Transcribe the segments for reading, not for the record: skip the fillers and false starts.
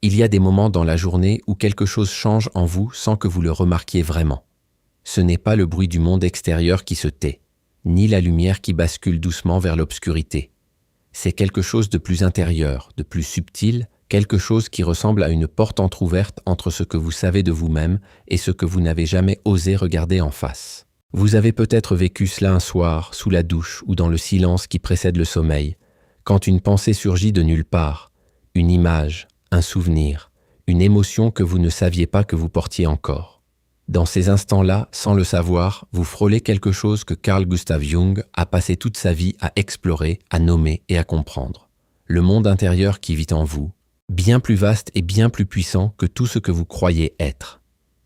Il y a des moments dans la journée où quelque chose change en vous sans que vous le remarquiez vraiment. Ce n'est pas le bruit du monde extérieur qui se tait, ni la lumière qui bascule doucement vers l'obscurité. C'est quelque chose de plus intérieur, de plus subtil, quelque chose qui ressemble à une porte entr'ouverte entre ce que vous savez de vous-même et ce que vous n'avez jamais osé regarder en face. Vous avez peut-être vécu cela un soir, sous la douche ou dans le silence qui précède le sommeil, quand une pensée surgit de nulle part, une image, un souvenir, une émotion que vous ne saviez pas que vous portiez encore. Dans ces instants-là, sans le savoir, vous frôlez quelque chose que Carl Gustav Jung a passé toute sa vie à explorer, à nommer et à comprendre. Le monde intérieur qui vit en vous, bien plus vaste et bien plus puissant que tout ce que vous croyez être.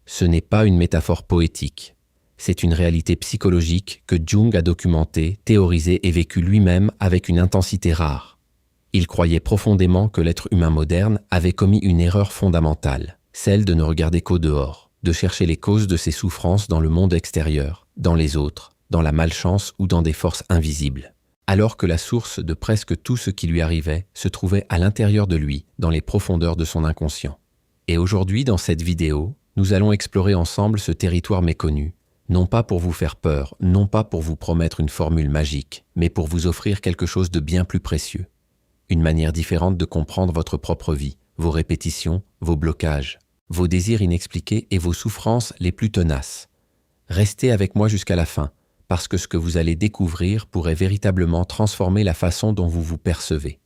Ce n'est pas une métaphore poétique. C'est une réalité psychologique que Jung a documentée, théorisée et vécue lui-même avec une intensité rare. Il croyait profondément que l'être humain moderne avait commis une erreur fondamentale, celle de ne regarder qu'au dehors, de chercher les causes de ses souffrances dans le monde extérieur, dans les autres, dans la malchance ou dans des forces invisibles, alors que la source de presque tout ce qui lui arrivait se trouvait à l'intérieur de lui, dans les profondeurs de son inconscient. Et aujourd'hui, dans cette vidéo, nous allons explorer ensemble ce territoire méconnu, non pas pour vous faire peur, non pas pour vous promettre une formule magique, mais pour vous offrir quelque chose de bien plus précieux. Une manière différente de comprendre votre propre vie, vos répétitions, vos blocages, vos désirs inexpliqués et vos souffrances les plus tenaces. Restez avec moi jusqu'à la fin, parce que ce que vous allez découvrir pourrait véritablement transformer la façon dont vous vous percevez.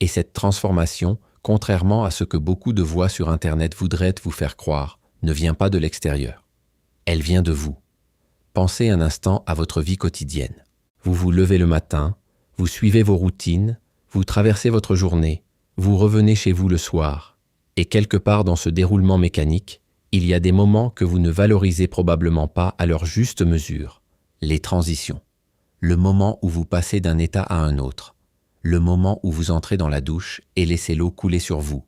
Et cette transformation, contrairement à ce que beaucoup de voix sur Internet voudraient vous faire croire, ne vient pas de l'extérieur. Elle vient de vous. Pensez un instant à votre vie quotidienne. Vous vous levez le matin, vous suivez vos routines, vous traversez votre journée, vous revenez chez vous le soir, et quelque part dans ce déroulement mécanique, il y a des moments que vous ne valorisez probablement pas à leur juste mesure, les transitions. Le moment où vous passez d'un état à un autre, le moment où vous entrez dans la douche et laissez l'eau couler sur vous,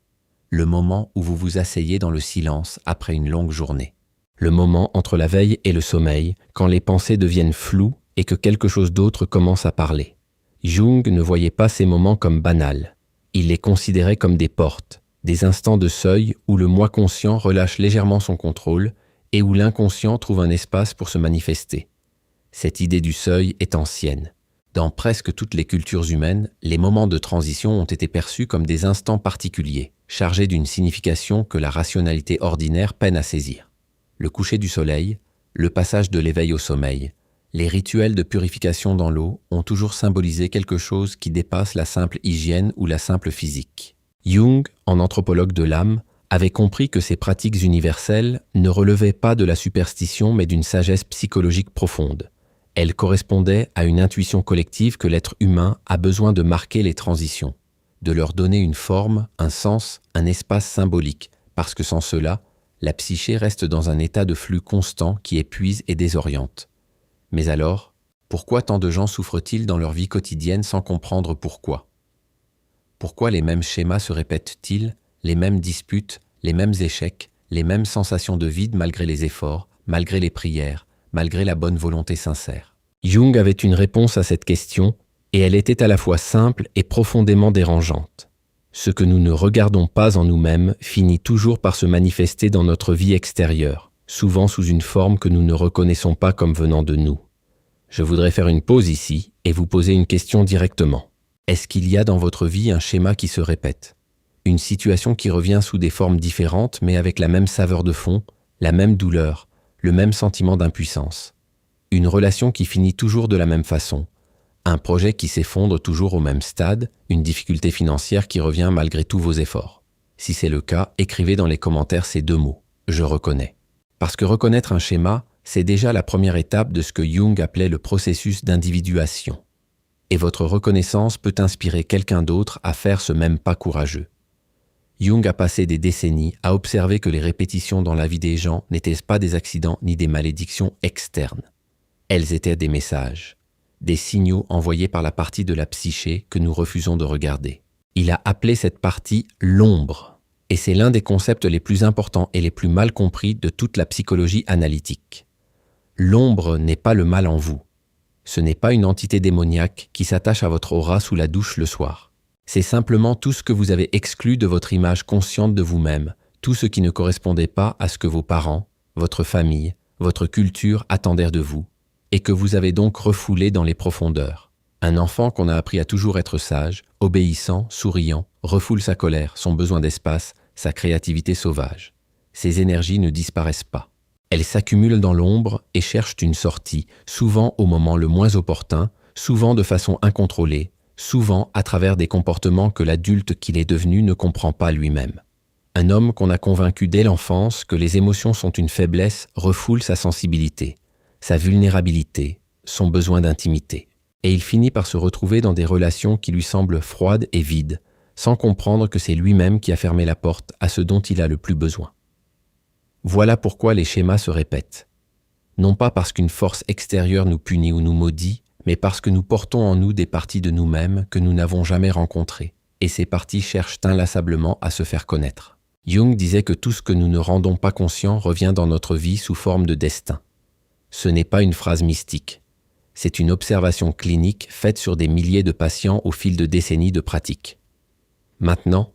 le moment où vous vous asseyez dans le silence après une longue journée, le moment entre la veille et le sommeil, quand les pensées deviennent floues et que quelque chose d'autre commence à parler. Jung ne voyait pas ces moments comme banals. Il les considérait comme des portes, des instants de seuil où le moi conscient relâche légèrement son contrôle et où l'inconscient trouve un espace pour se manifester. Cette idée du seuil est ancienne. Dans presque toutes les cultures humaines, les moments de transition ont été perçus comme des instants particuliers, chargés d'une signification que la rationalité ordinaire peine à saisir. Le coucher du soleil, le passage de l'éveil au sommeil, les rituels de purification dans l'eau ont toujours symbolisé quelque chose qui dépasse la simple hygiène ou la simple physique. Jung, en anthropologue de l'âme, avait compris que ces pratiques universelles ne relevaient pas de la superstition mais d'une sagesse psychologique profonde. Elles correspondaient à une intuition collective que l'être humain a besoin de marquer les transitions, de leur donner une forme, un sens, un espace symbolique, parce que sans cela, la psyché reste dans un état de flux constant qui épuise et désoriente. Mais alors, pourquoi tant de gens souffrent-ils dans leur vie quotidienne sans comprendre pourquoi ? Pourquoi les mêmes schémas se répètent-ils, les mêmes disputes, les mêmes échecs, les mêmes sensations de vide malgré les efforts, malgré les prières, malgré la bonne volonté sincère ? Jung avait une réponse à cette question, et elle était à la fois simple et profondément dérangeante. Ce que nous ne regardons pas en nous-mêmes finit toujours par se manifester dans notre vie extérieure, souvent sous une forme que nous ne reconnaissons pas comme venant de nous. Je voudrais faire une pause ici et vous poser une question directement. Est-ce qu'il y a dans votre vie un schéma qui se répète ? Une situation qui revient sous des formes différentes mais avec la même saveur de fond, la même douleur, le même sentiment d'impuissance. Une relation qui finit toujours de la même façon. Un projet qui s'effondre toujours au même stade, une difficulté financière qui revient malgré tous vos efforts. Si c'est le cas, écrivez dans les commentaires ces deux mots, « Je reconnais ». Parce que reconnaître un schéma, c'est déjà la première étape de ce que Jung appelait le processus d'individuation. Et votre reconnaissance peut inspirer quelqu'un d'autre à faire ce même pas courageux. Jung a passé des décennies à observer que les répétitions dans la vie des gens n'étaient pas des accidents ni des malédictions externes. Elles étaient des messages, des signaux envoyés par la partie de la psyché que nous refusons de regarder. Il a appelé cette partie l'ombre. Et c'est l'un des concepts les plus importants et les plus mal compris de toute la psychologie analytique. L'ombre n'est pas le mal en vous. Ce n'est pas une entité démoniaque qui s'attache à votre aura sous la douche le soir. C'est simplement tout ce que vous avez exclu de votre image consciente de vous-même, tout ce qui ne correspondait pas à ce que vos parents, votre famille, votre culture attendèrent de vous, et que vous avez donc refoulé dans les profondeurs. Un enfant qu'on a appris à toujours être sage, obéissant, souriant, refoule sa colère, son besoin d'espace, sa créativité sauvage. Ces énergies ne disparaissent pas. Elles s'accumulent dans l'ombre et cherchent une sortie, souvent au moment le moins opportun, souvent de façon incontrôlée, souvent à travers des comportements que l'adulte qu'il est devenu ne comprend pas lui-même. Un homme qu'on a convaincu dès l'enfance que les émotions sont une faiblesse refoule sa sensibilité, sa vulnérabilité, son besoin d'intimité. Et il finit par se retrouver dans des relations qui lui semblent froides et vides, sans comprendre que c'est lui-même qui a fermé la porte à ce dont il a le plus besoin. Voilà pourquoi les schémas se répètent. Non pas parce qu'une force extérieure nous punit ou nous maudit, mais parce que nous portons en nous des parties de nous-mêmes que nous n'avons jamais rencontrées, et ces parties cherchent inlassablement à se faire connaître. Jung disait que tout ce que nous ne rendons pas conscient revient dans notre vie sous forme de destin. Ce n'est pas une phrase mystique. C'est une observation clinique faite sur des milliers de patients au fil de décennies de pratique. Maintenant,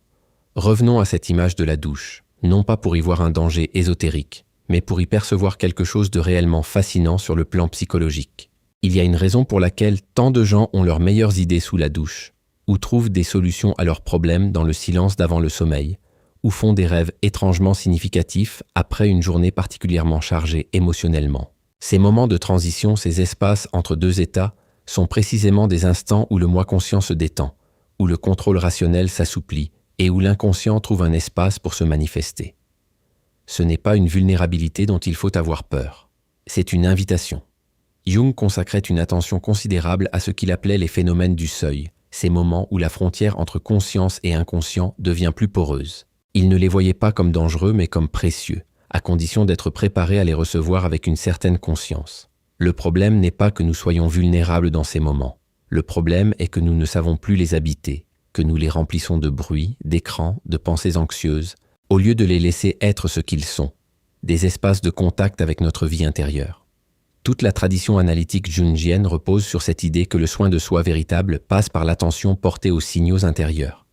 revenons à cette image de la douche, non pas pour y voir un danger ésotérique, mais pour y percevoir quelque chose de réellement fascinant sur le plan psychologique. Il y a une raison pour laquelle tant de gens ont leurs meilleures idées sous la douche, ou trouvent des solutions à leurs problèmes dans le silence d'avant le sommeil, ou font des rêves étrangement significatifs après une journée particulièrement chargée émotionnellement. Ces moments de transition, ces espaces entre deux états, sont précisément des instants où le moi conscient se détend, où le contrôle rationnel s'assouplit et où l'inconscient trouve un espace pour se manifester. Ce n'est pas une vulnérabilité dont il faut avoir peur. C'est une invitation. Jung consacrait une attention considérable à ce qu'il appelait les phénomènes du seuil, ces moments où la frontière entre conscience et inconscient devient plus poreuse. Il ne les voyait pas comme dangereux mais comme précieux, à condition d'être préparé à les recevoir avec une certaine conscience. Le problème n'est pas que nous soyons vulnérables dans ces moments. Le problème est que nous ne savons plus les habiter, que nous les remplissons de bruit, d'écrans, de pensées anxieuses, au lieu de les laisser être ce qu'ils sont, des espaces de contact avec notre vie intérieure. Toute la tradition analytique jungienne repose sur cette idée que le soin de soi véritable passe par l'attention portée aux signaux intérieurs.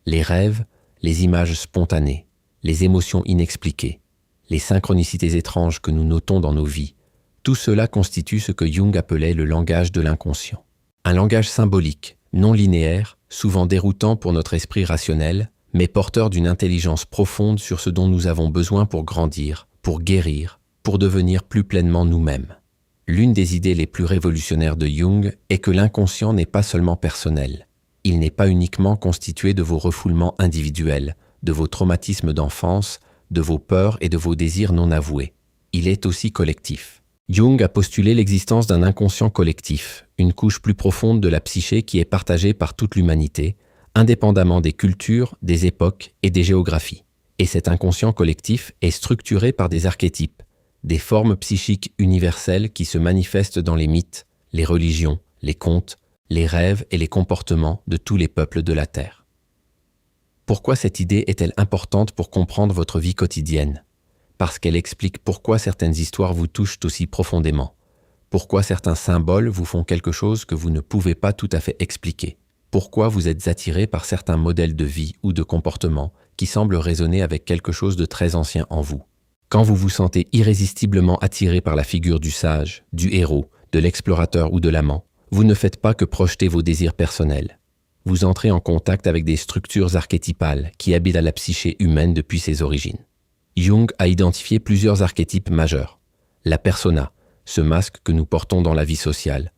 Les rêves, les images spontanées, les émotions inexpliquées, les synchronicités étranges que nous notons dans nos vies, tout cela constitue ce que Jung appelait le langage de l'inconscient. Un langage symbolique, non linéaire, souvent déroutant pour notre esprit rationnel, mais porteur d'une intelligence profonde sur ce dont nous avons besoin pour grandir, pour guérir, pour devenir plus pleinement nous-mêmes. L'une des idées les plus révolutionnaires de Jung est que l'inconscient n'est pas seulement personnel. Il n'est pas uniquement constitué de vos refoulements individuels, de vos traumatismes d'enfance, de vos peurs et de vos désirs non avoués. Il est aussi collectif. Jung a postulé l'existence d'un inconscient collectif, une couche plus profonde de la psyché qui est partagée par toute l'humanité, indépendamment des cultures, des époques et des géographies. Et cet inconscient collectif est structuré par des archétypes, des formes psychiques universelles qui se manifestent dans les mythes, les religions, les contes, les rêves et les comportements de tous les peuples de la Terre. Pourquoi cette idée est-elle importante pour comprendre votre vie quotidienne ? Parce qu'elle explique pourquoi certaines histoires vous touchent aussi profondément, pourquoi certains symboles vous font quelque chose que vous ne pouvez pas tout à fait expliquer, pourquoi vous êtes attiré par certains modèles de vie ou de comportement qui semblent résonner avec quelque chose de très ancien en vous. Quand vous vous sentez irrésistiblement attiré par la figure du sage, du héros, de l'explorateur ou de l'amant, vous ne faites pas que projeter vos désirs personnels. Vous entrez en contact avec des structures archétypales qui habitent à la psyché humaine depuis ses origines. Jung a identifié plusieurs archétypes majeurs. La persona, ce masque que nous portons dans la vie sociale,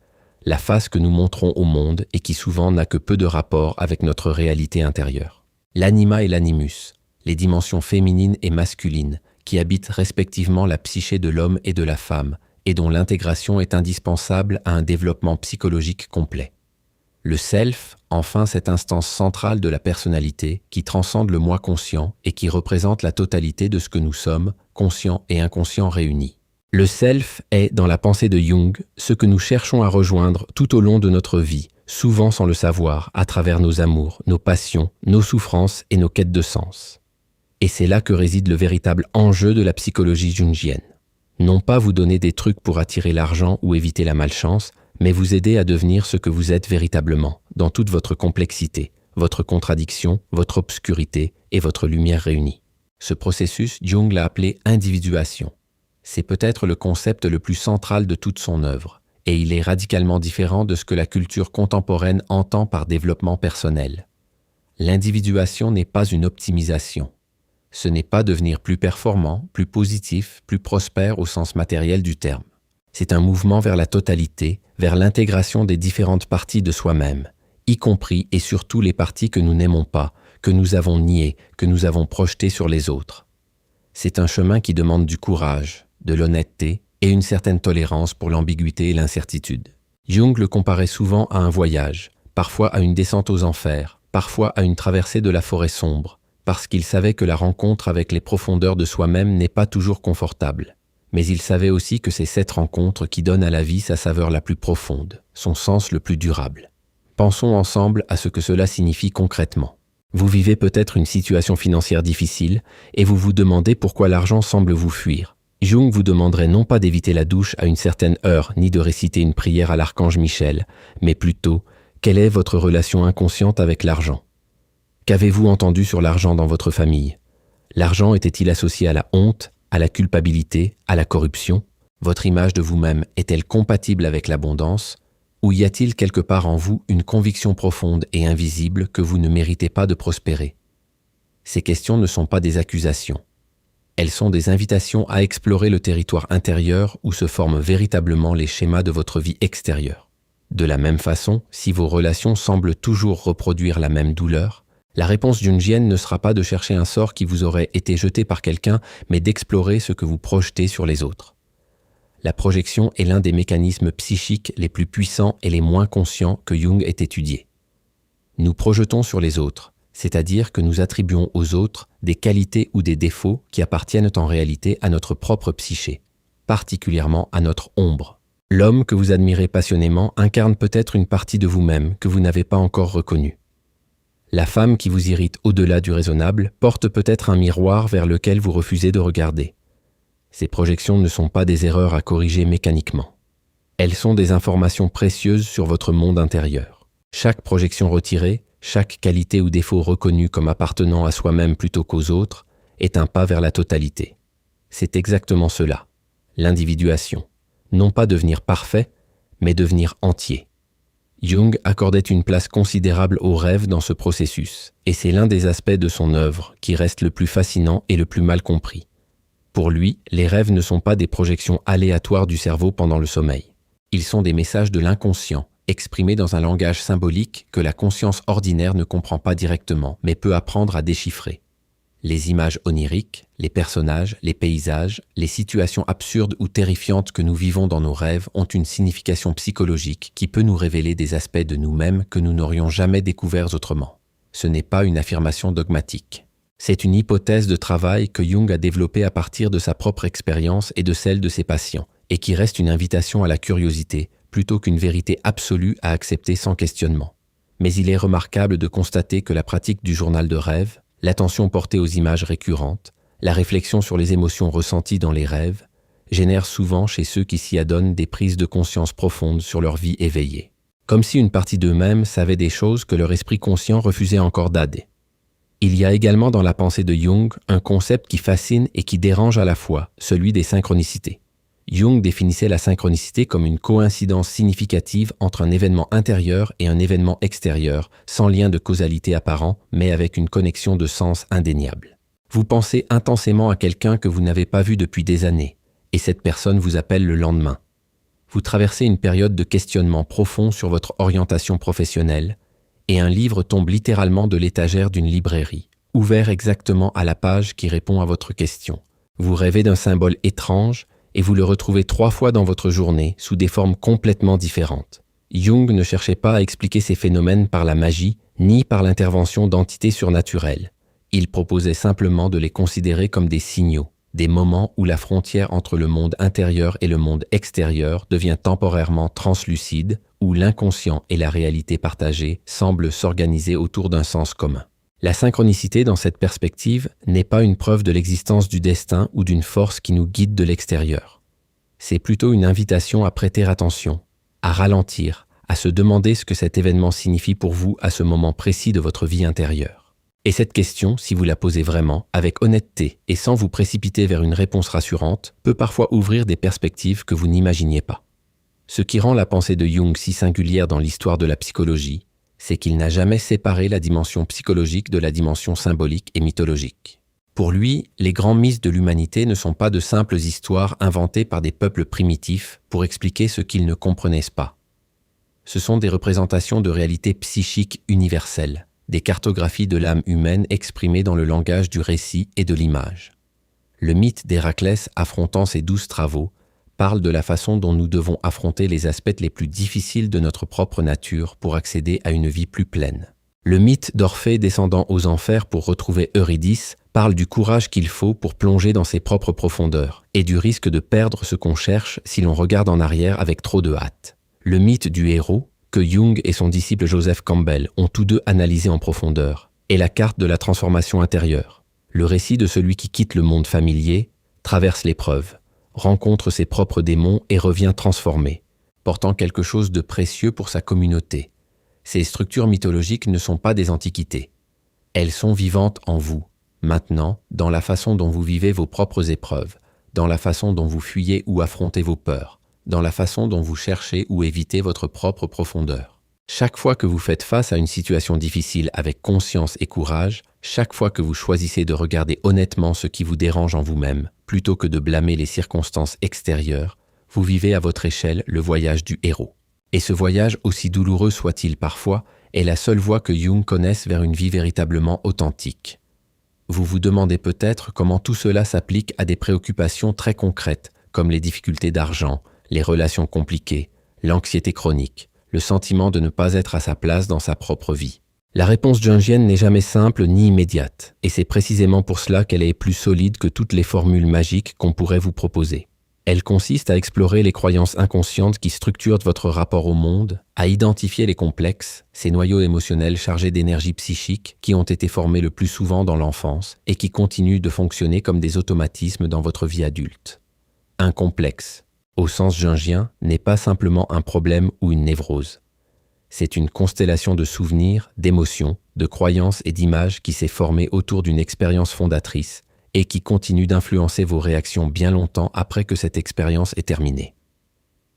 la face que nous montrons au monde et qui souvent n'a que peu de rapport avec notre réalité intérieure. L'anima et l'animus, les dimensions féminines et masculines, qui habitent respectivement la psyché de l'homme et de la femme, et dont l'intégration est indispensable à un développement psychologique complet. Le self, enfin cette instance centrale de la personnalité, qui transcende le moi conscient et qui représente la totalité de ce que nous sommes, conscients et inconscients réunis. Le self est, dans la pensée de Jung, ce que nous cherchons à rejoindre tout au long de notre vie, souvent sans le savoir, à travers nos amours, nos passions, nos souffrances et nos quêtes de sens. Et c'est là que réside le véritable enjeu de la psychologie jungienne. Non pas vous donner des trucs pour attirer l'argent ou éviter la malchance, mais vous aider à devenir ce que vous êtes véritablement, dans toute votre complexité, votre contradiction, votre obscurité et votre lumière réunie. Ce processus, Jung l'a appelé individuation. C'est peut-être le concept le plus central de toute son œuvre, et il est radicalement différent de ce que la culture contemporaine entend par développement personnel. L'individuation n'est pas une optimisation. Ce n'est pas devenir plus performant, plus positif, plus prospère au sens matériel du terme. C'est un mouvement vers la totalité, vers l'intégration des différentes parties de soi-même, y compris et surtout les parties que nous n'aimons pas, que nous avons niées, que nous avons projetées sur les autres. C'est un chemin qui demande du courage, de l'honnêteté et une certaine tolérance pour l'ambiguïté et l'incertitude. Jung le comparait souvent à un voyage, parfois à une descente aux enfers, parfois à une traversée de la forêt sombre, parce qu'il savait que la rencontre avec les profondeurs de soi-même n'est pas toujours confortable. Mais il savait aussi que c'est cette rencontre qui donne à la vie sa saveur la plus profonde, son sens le plus durable. Pensons ensemble à ce que cela signifie concrètement. Vous vivez peut-être une situation financière difficile et vous vous demandez pourquoi l'argent semble vous fuir. Jung vous demanderait non pas d'éviter la douche à une certaine heure ni de réciter une prière à l'archange Michel, mais plutôt, quelle est votre relation inconsciente avec l'argent ? Qu'avez-vous entendu sur l'argent dans votre famille ? L'argent était-il associé à la honte, à la culpabilité, à la corruption ? Votre image de vous-même est-elle compatible avec l'abondance ? Ou y a-t-il quelque part en vous une conviction profonde et invisible que vous ne méritez pas de prospérer ? Ces questions ne sont pas des accusations. Elles sont des invitations à explorer le territoire intérieur où se forment véritablement les schémas de votre vie extérieure. De la même façon, si vos relations semblent toujours reproduire la même douleur, la réponse jungienne ne sera pas de chercher un sort qui vous aurait été jeté par quelqu'un, mais d'explorer ce que vous projetez sur les autres. La projection est l'un des mécanismes psychiques les plus puissants et les moins conscients que Jung ait étudiés. Nous projetons sur les autres, c'est-à-dire que nous attribuons aux autres des qualités ou des défauts qui appartiennent en réalité à notre propre psyché, particulièrement à notre ombre. L'homme que vous admirez passionnément incarne peut-être une partie de vous-même que vous n'avez pas encore reconnue. La femme qui vous irrite au-delà du raisonnable porte peut-être un miroir vers lequel vous refusez de regarder. Ces projections ne sont pas des erreurs à corriger mécaniquement. Elles sont des informations précieuses sur votre monde intérieur. Chaque projection retirée, chaque qualité ou défaut reconnu comme appartenant à soi-même plutôt qu'aux autres, est un pas vers la totalité. C'est exactement cela, l'individuation. Non pas devenir parfait, mais devenir entier. Jung accordait une place considérable aux rêves dans ce processus, et c'est l'un des aspects de son œuvre qui reste le plus fascinant et le plus mal compris. Pour lui, les rêves ne sont pas des projections aléatoires du cerveau pendant le sommeil. Ils sont des messages de l'inconscient, exprimés dans un langage symbolique que la conscience ordinaire ne comprend pas directement, mais peut apprendre à déchiffrer. Les images oniriques, les personnages, les paysages, les situations absurdes ou terrifiantes que nous vivons dans nos rêves ont une signification psychologique qui peut nous révéler des aspects de nous-mêmes que nous n'aurions jamais découverts autrement. Ce n'est pas une affirmation dogmatique. C'est une hypothèse de travail que Jung a développée à partir de sa propre expérience et de celle de ses patients, et qui reste une invitation à la curiosité, plutôt qu'une vérité absolue à accepter sans questionnement. Mais il est remarquable de constater que la pratique du journal de rêve, l'attention portée aux images récurrentes, la réflexion sur les émotions ressenties dans les rêves, génère souvent chez ceux qui s'y adonnent des prises de conscience profondes sur leur vie éveillée. Comme si une partie d'eux-mêmes savait des choses que leur esprit conscient refusait encore d'admettre. Il y a également dans la pensée de Jung un concept qui fascine et qui dérange à la fois, celui des synchronicités. Jung définissait la synchronicité comme une coïncidence significative entre un événement intérieur et un événement extérieur, sans lien de causalité apparent, mais avec une connexion de sens indéniable. Vous pensez intensément à quelqu'un que vous n'avez pas vu depuis des années, et cette personne vous appelle le lendemain. Vous traversez une période de questionnement profond sur votre orientation professionnelle, et un livre tombe littéralement de l'étagère d'une librairie, ouvert exactement à la page qui répond à votre question. Vous rêvez d'un symbole étrange, et vous le retrouvez 3 fois dans votre journée sous des formes complètement différentes. Jung ne cherchait pas à expliquer ces phénomènes par la magie ni par l'intervention d'entités surnaturelles. Il proposait simplement de les considérer comme des signaux, des moments où la frontière entre le monde intérieur et le monde extérieur devient temporairement translucide, où l'inconscient et la réalité partagée semblent s'organiser autour d'un sens commun. La synchronicité dans cette perspective n'est pas une preuve de l'existence du destin ou d'une force qui nous guide de l'extérieur. C'est plutôt une invitation à prêter attention, à ralentir, à se demander ce que cet événement signifie pour vous à ce moment précis de votre vie intérieure. Et cette question, si vous la posez vraiment, avec honnêteté et sans vous précipiter vers une réponse rassurante, peut parfois ouvrir des perspectives que vous n'imaginiez pas. Ce qui rend la pensée de Jung si singulière dans l'histoire de la psychologie, c'est qu'il n'a jamais séparé la dimension psychologique de la dimension symbolique et mythologique. Pour lui, les grands mythes de l'humanité ne sont pas de simples histoires inventées par des peuples primitifs pour expliquer ce qu'ils ne comprenaient pas. Ce sont des représentations de réalités psychiques universelles, des cartographies de l'âme humaine exprimées dans le langage du récit et de l'image. Le mythe d'Héraclès affrontant ses 12 travaux parle de la façon dont nous devons affronter les aspects les plus difficiles de notre propre nature pour accéder à une vie plus pleine. Le mythe d'Orphée descendant aux enfers pour retrouver Eurydice parle du courage qu'il faut pour plonger dans ses propres profondeurs et du risque de perdre ce qu'on cherche si l'on regarde en arrière avec trop de hâte. Le mythe du héros, que Jung et son disciple Joseph Campbell ont tous deux analysé en profondeur, est la carte de la transformation intérieure, le récit de celui qui quitte le monde familier, traverse l'épreuve, rencontre ses propres démons et revient transformé, portant quelque chose de précieux pour sa communauté. Ces structures mythologiques ne sont pas des antiquités. Elles sont vivantes en vous, maintenant, dans la façon dont vous vivez vos propres épreuves, dans la façon dont vous fuyez ou affrontez vos peurs, dans la façon dont vous cherchez ou évitez votre propre profondeur. Chaque fois que vous faites face à une situation difficile avec conscience et courage, chaque fois que vous choisissez de regarder honnêtement ce qui vous dérange en vous-même, plutôt que de blâmer les circonstances extérieures, vous vivez à votre échelle le voyage du héros. Et ce voyage, aussi douloureux soit-il parfois, est la seule voie que Jung connaisse vers une vie véritablement authentique. Vous vous demandez peut-être comment tout cela s'applique à des préoccupations très concrètes, comme les difficultés d'argent, les relations compliquées, l'anxiété chronique, le sentiment de ne pas être à sa place dans sa propre vie. La réponse jungienne n'est jamais simple ni immédiate, et c'est précisément pour cela qu'elle est plus solide que toutes les formules magiques qu'on pourrait vous proposer. Elle consiste à explorer les croyances inconscientes qui structurent votre rapport au monde, à identifier les complexes, ces noyaux émotionnels chargés d'énergie psychique qui ont été formés le plus souvent dans l'enfance et qui continuent de fonctionner comme des automatismes dans votre vie adulte. Un complexe, au sens jungien, n'est pas simplement un problème ou une névrose. C'est une constellation de souvenirs, d'émotions, de croyances et d'images qui s'est formée autour d'une expérience fondatrice et qui continue d'influencer vos réactions bien longtemps après que cette expérience est terminée.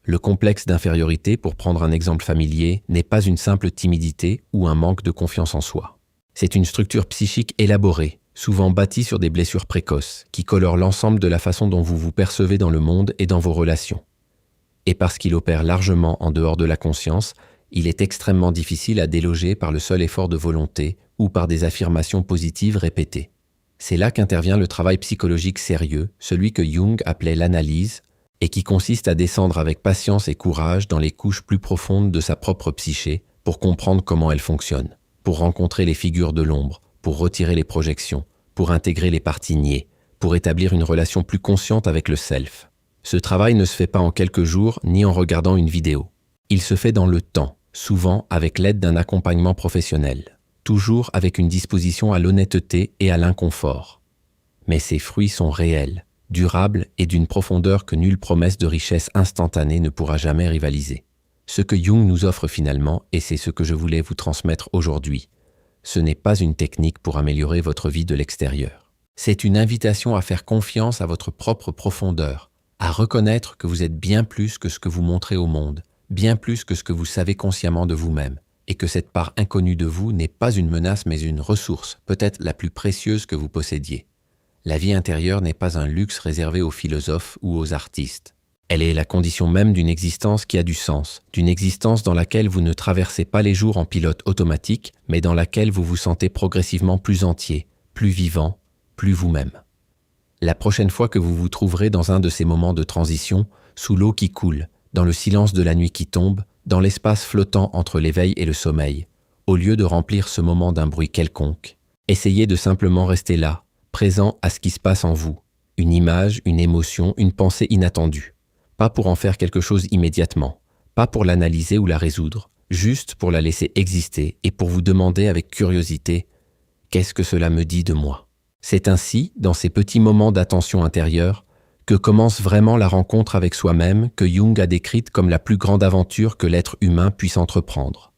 Le complexe d'infériorité, pour prendre un exemple familier, n'est pas une simple timidité ou un manque de confiance en soi. C'est une structure psychique élaborée, souvent bâtie sur des blessures précoces, qui colorent l'ensemble de la façon dont vous vous percevez dans le monde et dans vos relations. Et parce qu'il opère largement en dehors de la conscience, il est extrêmement difficile à déloger par le seul effort de volonté ou par des affirmations positives répétées. C'est là qu'intervient le travail psychologique sérieux, celui que Jung appelait l'analyse, et qui consiste à descendre avec patience et courage dans les couches plus profondes de sa propre psyché pour comprendre comment elle fonctionne, pour rencontrer les figures de l'ombre, pour retirer les projections, pour intégrer les parties niées, pour établir une relation plus consciente avec le self. Ce travail ne se fait pas en quelques jours ni en regardant une vidéo. Il se fait dans le temps, souvent avec l'aide d'un accompagnement professionnel, toujours avec une disposition à l'honnêteté et à l'inconfort. Mais ces fruits sont réels, durables et d'une profondeur que nulle promesse de richesse instantanée ne pourra jamais rivaliser. Ce que Jung nous offre finalement, et c'est ce que je voulais vous transmettre aujourd'hui, ce n'est pas une technique pour améliorer votre vie de l'extérieur. C'est une invitation à faire confiance à votre propre profondeur, à reconnaître que vous êtes bien plus que ce que vous montrez au monde, bien plus que ce que vous savez consciemment de vous-même, et que cette part inconnue de vous n'est pas une menace mais une ressource, peut-être la plus précieuse que vous possédiez. La vie intérieure n'est pas un luxe réservé aux philosophes ou aux artistes. Elle est la condition même d'une existence qui a du sens, d'une existence dans laquelle vous ne traversez pas les jours en pilote automatique, mais dans laquelle vous vous sentez progressivement plus entier, plus vivant, plus vous-même. La prochaine fois que vous vous trouverez dans un de ces moments de transition, sous l'eau qui coule, dans le silence de la nuit qui tombe, dans l'espace flottant entre l'éveil et le sommeil, au lieu de remplir ce moment d'un bruit quelconque, essayez de simplement rester là, présent à ce qui se passe en vous, une image, une émotion, une pensée inattendue. Pas pour en faire quelque chose immédiatement, pas pour l'analyser ou la résoudre, juste pour la laisser exister et pour vous demander avec curiosité « Qu'est-ce que cela me dit de moi ?» C'est ainsi, dans ces petits moments d'attention intérieure, que commence vraiment la rencontre avec soi-même que Jung a décrite comme la plus grande aventure que l'être humain puisse entreprendre.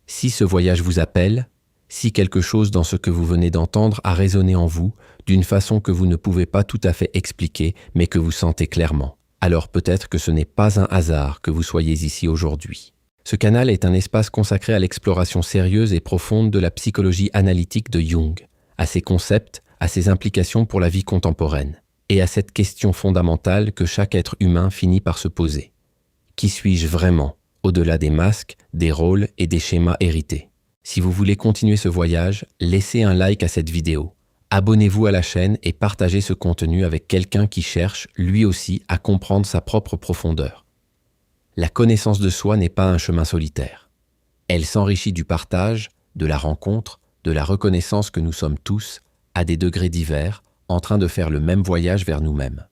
Si ce voyage vous appelle, si quelque chose dans ce que vous venez d'entendre a résonné en vous d'une façon que vous ne pouvez pas tout à fait expliquer mais que vous sentez clairement, alors peut-être que ce n'est pas un hasard que vous soyez ici aujourd'hui. Ce canal est un espace consacré à l'exploration sérieuse et profonde de la psychologie analytique de Jung, à ses concepts, à ses implications pour la vie contemporaine, et à cette question fondamentale que chaque être humain finit par se poser. Qui suis-je vraiment, au-delà des masques, des rôles et des schémas hérités? Si vous voulez continuer ce voyage, laissez un like à cette vidéo. Abonnez-vous à la chaîne et partagez ce contenu avec quelqu'un qui cherche, lui aussi, à comprendre sa propre profondeur. La connaissance de soi n'est pas un chemin solitaire. Elle s'enrichit du partage, de la rencontre, de la reconnaissance que nous sommes tous, à des degrés divers, en train de faire le même voyage vers nous-mêmes.